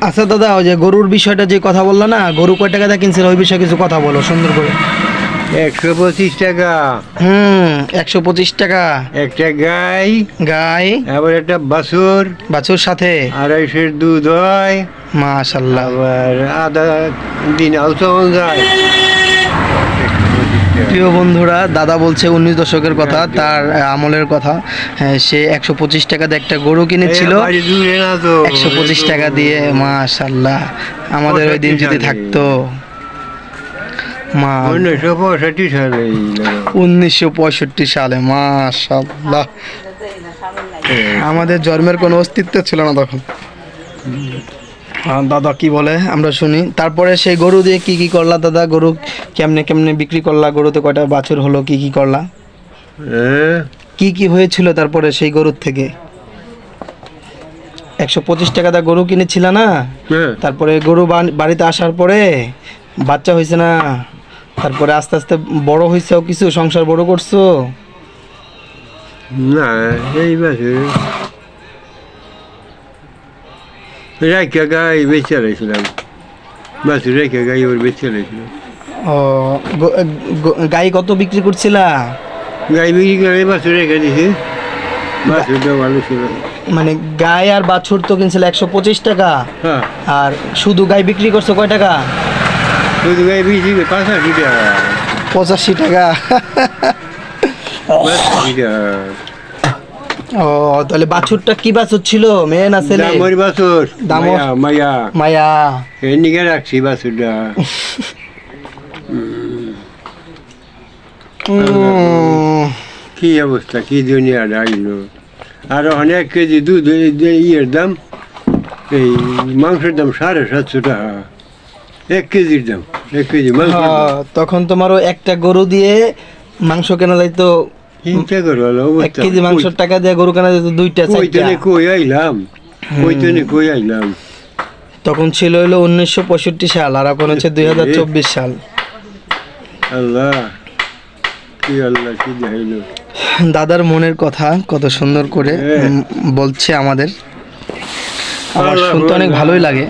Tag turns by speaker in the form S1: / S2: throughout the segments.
S1: আচ্ছা দাদা, ওই যে গরুর বিষয়টা যে কথা বললো না, গরু কয় টাকা দিয়ে কিনছিল ওই বিষয়ে কিছু কথা বলো সুন্দর করে।
S2: 125 টাকা
S1: 125 টাকা।
S2: একটা গাই,
S1: গাই,
S2: আবার একটা বাছুর,
S1: বাছুর সাথে
S2: 250 দুধ হয়,
S1: মাশাল্লাহ।
S2: আবার আধা দিন আউসামন যায়।
S1: প্রিয় বন্ধুরা, দাদা বলছে 19 দশকের কথা, তার আমলের কথা। হ্যাঁ, সে 125 টাকা দিয়ে একটা গরু কিনেছিল, 125 টাকা দিয়ে। মাশাল্লাহ, আমাদের ওই দিন যদি থাকতো।
S2: 1965 সালে
S1: 1965 সালে, মাশাল্লাহ, আমাদের জন্মের কোনো অস্তিত্ব ছিল না তখন। দাদা কি বলে আমরা শুনি। তারপরে সেই গরু দিয়ে কি কি করলা দাদা? গরু কেমনে কেমনে বিক্রি করলা? গরুতে কয়টা বাছুর হলো? কি কি করলা? কি কি হয়েছিল তারপরে সেই গরুর থেকে? 125 টাকা দা গরু কিনেছিল না? তারপরে গরু বাড়িতে আসার পরে বাচ্চা হয়েছে না? তারপরে আস্তে আস্তে বড় হয়েছে, কিছু সংসার বড় করছো
S2: না? এই মাসে রেখে গাই বেঁচে রেখেছিলাম, বাছুর রেখে গাই ওর বেঁচে রেখেছিলাম।
S1: ও, গাই কত বিক্রি করছিলা?
S2: গাই বিক্রি করে বাছুর রেখে দিছি, বাছুরটা ভালো ছিল।
S1: মানে গাই আর বাছুর তো কিনছিল 125 টাকা,
S2: হ্যাঁ,
S1: আর শুধু গাই বিক্রি করছো কয় টাকা?
S2: শুধু গাই বিক্রি 85 টাকা।
S1: 85 টাকা।
S2: 85 টাকা।
S1: ও, তাহলে বাছুরটা কি বাছুর ছিল, মেয়ে না ছেলে?
S2: দামর বাছুর,
S1: দামর?
S2: মায়া
S1: মায়া।
S2: এর নিকে রাখছি বাছুরটা। কি অবস্থা, কি দুনিয়াটা আইলো। আর ওখানে 1 কেজি দুধ ইয়ের দাম, এই মাংসের দাম 750 টাকা। 1 কেজির দাম, 1 কেজি মাংস।
S1: তখন তোমারও একটা গরু দিয়ে মাংস কেনা যাইতো।
S2: চিন্তা করো
S1: 1 কেজি মাংসের টাকা দিয়ে গরু কেনা যেত 2টা 4টা।
S2: কই আইলাম।
S1: তখন ছিল হলো 1965 সাল, আর এখন হচ্ছে 2024 সাল।
S2: আল্লাহ কি দেখাইলো।
S1: দাদার মনের কথা কত সুন্দর করে বলছে আমাদের, আমার শুনতে অনেক ভালোই লাগে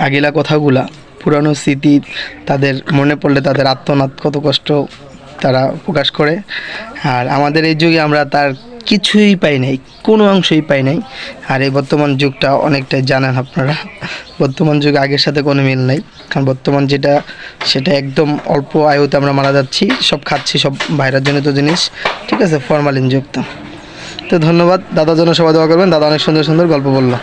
S1: আগিলা কথাগুলা, পুরানো স্মৃতি তাদের মনে পড়লে তাদের আত্মনাদ কত কষ্ট তারা প্রকাশ করে। আর আমাদের এই যুগে আমরা তার কিছুই পাই নাই, কোনো অংশই পাই নাই। আর এই বর্তমান যুগটা অনেকটাই জানেন আপনারা, বর্তমান যুগ আগের সাথে কোনো মিল নাই। কারণ বর্তমান যেটা, সেটা একদম অল্প আয়ুতে আমরা মারা যাচ্ছি, সব খাচ্ছি, সব ভাইরাস জনিত জিনিস, ঠিক আছে, ফরমালিন যুক্ত। তো ধন্যবাদ দাদার জন্য, সবাই দোয়া করবেন। দাদা অনেক সুন্দর সুন্দর গল্প বললো।